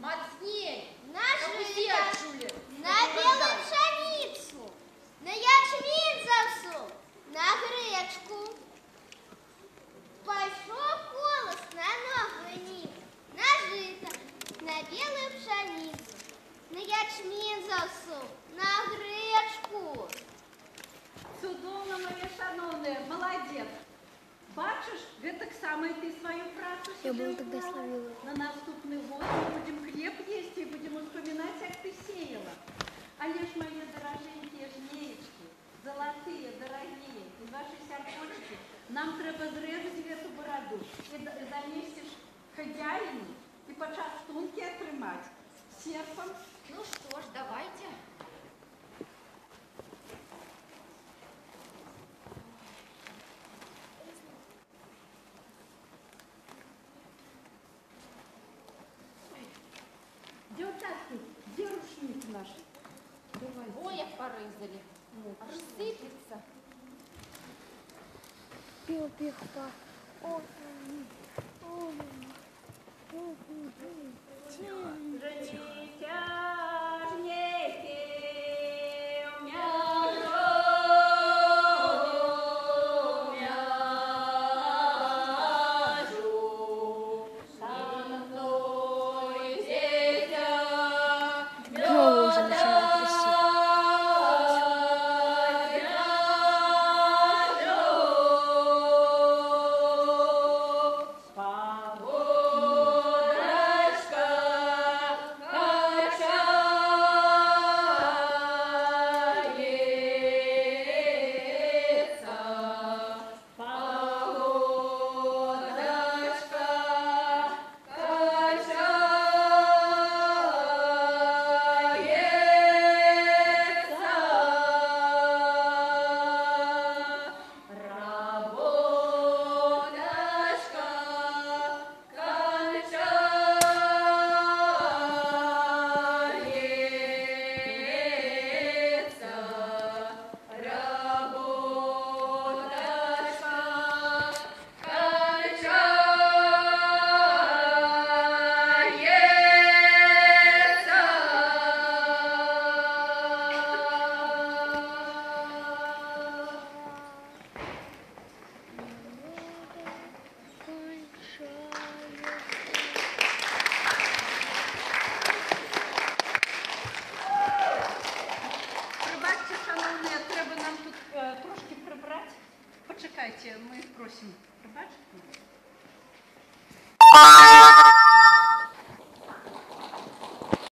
Мацней. На жито, на белую пшеницу, на ячмінь засув, на гречку. Пошел колос на новый ник, на жито, на белую пшеницу, на ячмінь засув, на гречку. Цудоўна, моя шановная, молодец. Бачиш, гэтак самае ты свою працу сюды уклала. На наступный год мы будем хлеб есть и будем вспоминать, как ты сеяла. Але ж, мои дорогенькие жнеечки, золотые, дорогие, из вашей сярпочки, нам трэба зрезать эту бороду и заместишь хозяину и почастунки отрымать серпом. Ну что ж, давайте. Где утатки? Где рушник наш? Давай. Ой, як порызали. Аж сыплется. Пил-пих-пах. Почекайте, мы их просим. Пробачте.